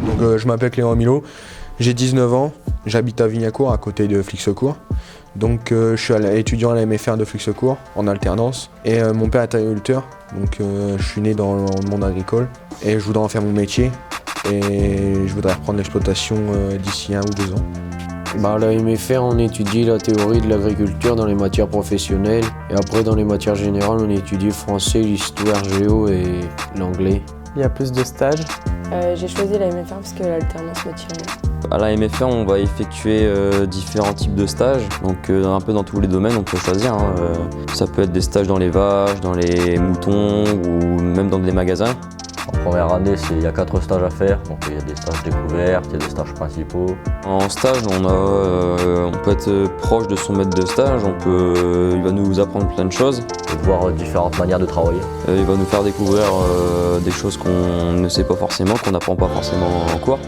Donc je m'appelle Clément Milo, j'ai 19 ans, j'habite à Vignacourt à côté de Flixecourt. Donc je suis étudiant à la MFR de Flixecourt en alternance et mon père est agriculteur, donc je suis né dans le monde agricole et je voudrais en faire mon métier et je voudrais reprendre l'exploitation d'ici 1 ou 2 ans. À la MFR, on étudie la théorie de l'agriculture dans les matières professionnelles et après dans les matières générales, on étudie le français, l'histoire, géo et l'anglais. Il y a plus de stages. J'ai choisi la MFR parce que l'alternance me tirait. À la MFR, on va effectuer différents types de stages, donc un peu dans tous les domaines, on peut choisir. Ça peut être des stages dans les vaches, dans les moutons ou même dans des magasins. En première année, il y a 4 stages à faire, donc il y a des stages découvertes, il y a des stages principaux. En stage, on peut être proche de son maître de stage, il va nous apprendre plein de choses. Et de voir différentes manières de travailler. Il va nous faire découvrir des choses qu'on ne sait pas forcément, qu'on n'apprend pas forcément en cours.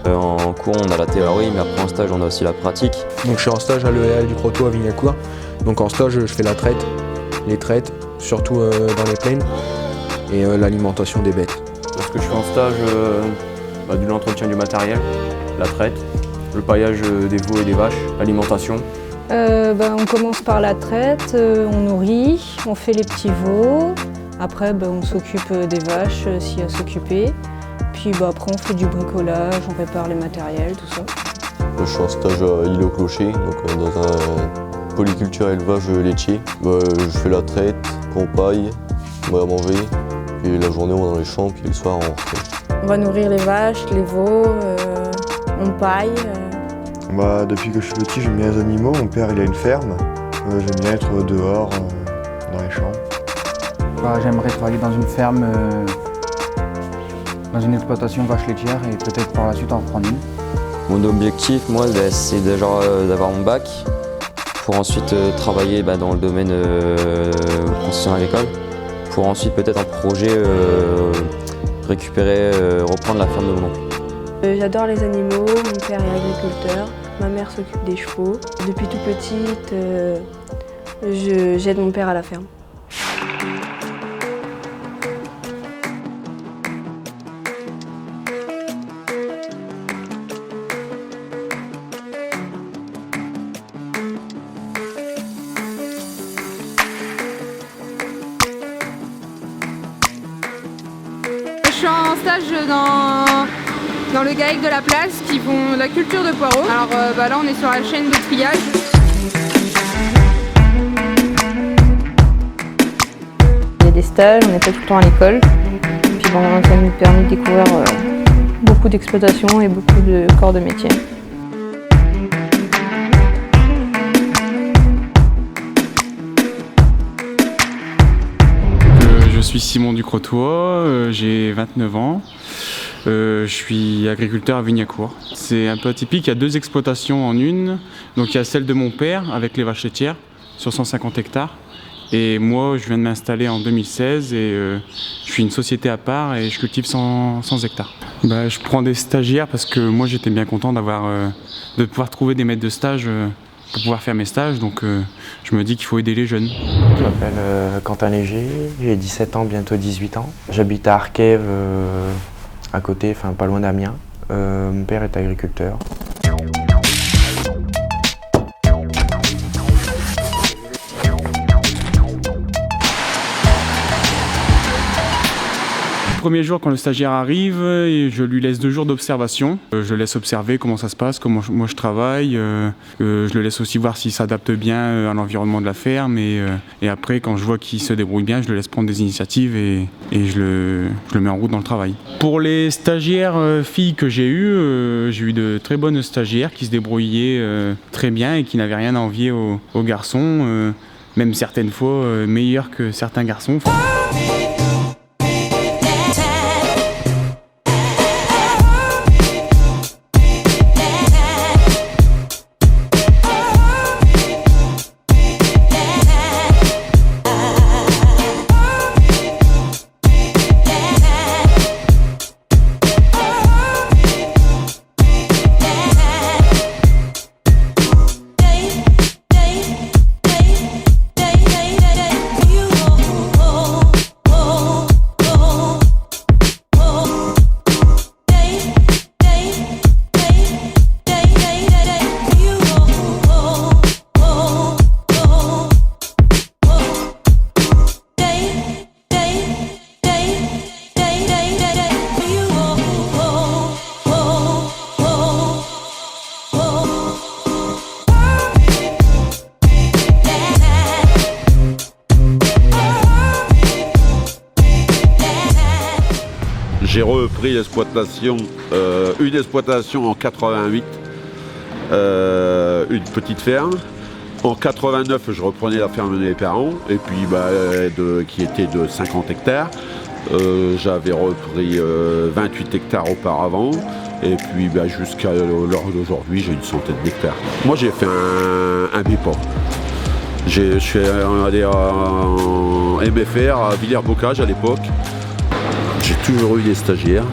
En cours, on a la théorie, mais après en stage, on a aussi la pratique. Donc je suis en stage à l'EAL du Croteau à Vignacourt. Donc en stage, je fais la traite, les traites, surtout dans les plaines, et l'alimentation des bêtes. Parce que je fais en stage de l'entretien du matériel, la traite, le paillage des veaux et des vaches, l'alimentation. On commence par la traite, on nourrit, on fait les petits veaux. Après, on s'occupe des vaches s'il y a à s'occuper. Puis après, on fait du bricolage, on répare les matériels, tout ça. Je suis en stage à l'île au Clocher, donc dans un polyculture élevage laitier. Je fais la traite, on paille, on va manger. Puis la journée, on va dans les champs, puis le soir, on refait. On va nourrir les vaches, les veaux, on paille. Depuis que je suis petit, j'aime bien les animaux. Mon père, il a une ferme. J'aime bien être dehors, dans les champs. J'aimerais travailler dans une ferme, dans une exploitation vache laitière et peut-être par la suite en reprendre une. Mon objectif, moi, c'est déjà d'avoir mon bac pour ensuite travailler dans le domaine construction agricole. Pour ensuite peut-être en projet reprendre la ferme de mon oncle. J'adore les animaux, mon père est agriculteur, ma mère s'occupe des chevaux. Depuis toute petite, j'aide mon père à la ferme. Je suis en stage dans le GAEC de la place qui font la culture de poireaux. Alors là on est sur la chaîne de triage. Il y a des stages, on n'est pas tout le temps à l'école. Puis ça nous permet de découvrir beaucoup d'exploitations et beaucoup de corps de métier. Je suis Simon Ducrotois, j'ai 29 ans. Je suis agriculteur à Vignacourt. C'est un peu atypique, il y a 2 exploitations en une. Donc il y a celle de mon père avec les vaches laitières sur 150 hectares. Et moi je viens de m'installer en 2016 et je suis une société à part et je cultive 100 hectares. Je prends des stagiaires parce que moi j'étais bien content de pouvoir trouver des maîtres de stage pour pouvoir faire mes stages, donc je me dis qu'il faut aider les jeunes. Je m'appelle Quentin Léger, j'ai 17 ans, bientôt 18 ans. J'habite à Arquève, à côté, pas loin d'Amiens. Mon père est agriculteur. Le premier jour, quand le stagiaire arrive, je lui laisse 2 jours d'observation. Je le laisse observer comment ça se passe, comment moi je travaille. Je le laisse aussi voir s'il s'adapte bien à l'environnement de la ferme. Et après, quand je vois qu'il se débrouille bien, je le laisse prendre des initiatives et je le mets en route dans le travail. Pour les stagiaires filles que j'ai eu de très bonnes stagiaires qui se débrouillaient très bien et qui n'avaient rien à envier aux garçons, même certaines fois meilleurs que certains garçons. J'ai repris l'exploitation, une exploitation en 88, une petite ferme. En 89, je reprenais la ferme de mes parents, et puis qui était de 50 hectares. J'avais repris 28 hectares auparavant, et puis jusqu'à l'heure d'aujourd'hui, j'ai une centaine d'hectares. Moi, j'ai fait un BEPA. Je suis allé en MFR à Villers-Bocage à l'époque. J'ai toujours eu des stagiaires,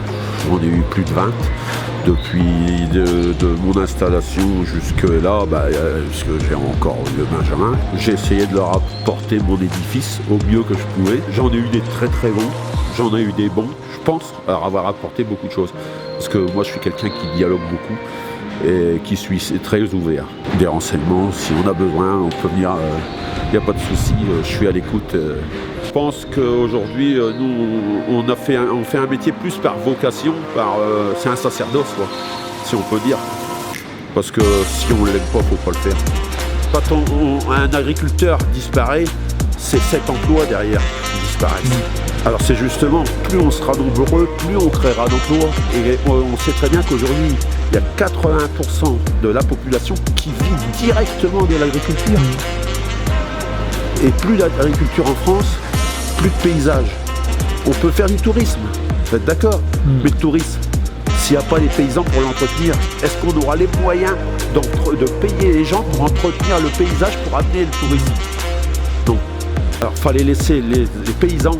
j'en ai eu plus de 20. Depuis de mon installation jusque là, puisque j'ai encore le Benjamin, j'ai essayé de leur apporter mon édifice au mieux que je pouvais. J'en ai eu des très très bons, j'en ai eu des bons. Je pense avoir apporté beaucoup de choses. Parce que moi je suis quelqu'un qui dialogue beaucoup et qui suis très ouvert. Des renseignements, si on a besoin, on peut venir, il n'y a pas de souci, je suis à l'écoute. Je pense qu'aujourd'hui, nous, on fait un métier plus par vocation, c'est un sacerdoce, quoi, si on peut dire. Parce que si on ne l'aime pas, il ne faut pas le faire. Quand un agriculteur disparaît, c'est 7 emplois derrière qui disparaissent. Alors c'est justement, plus on sera nombreux, plus on créera d'emplois. Et on sait très bien qu'aujourd'hui, il y a 80% de la population qui vit directement de l'agriculture. Et plus d'agriculture en France, plus de paysages. On peut faire du tourisme, vous êtes d'accord? Mais le tourisme, s'il n'y a pas les paysans pour l'entretenir, est-ce qu'on aura les moyens de payer les gens pour entretenir le paysage, pour amener le tourisme? Non. Alors il fallait laisser les paysans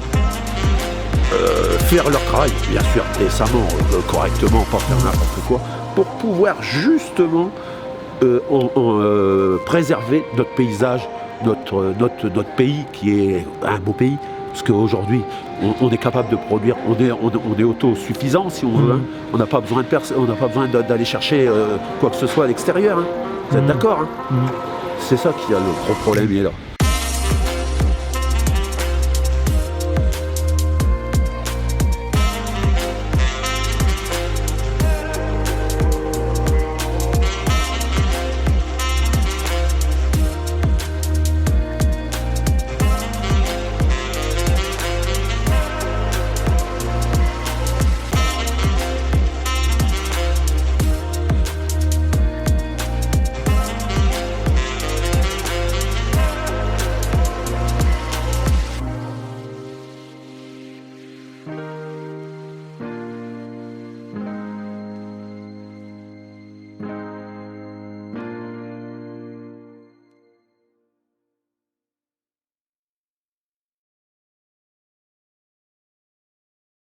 faire leur travail, bien sûr, décemment, correctement, pas faire n'importe quoi, pour pouvoir justement préserver notre paysage, notre pays qui est un beau pays. Parce qu'aujourd'hui, on est capable de produire, on est autosuffisant si on veut. Hein. On n'a pas besoin d'aller chercher quoi que ce soit à l'extérieur. Hein. Vous êtes d'accord? Hein. C'est ça qui a le gros problème, il est là.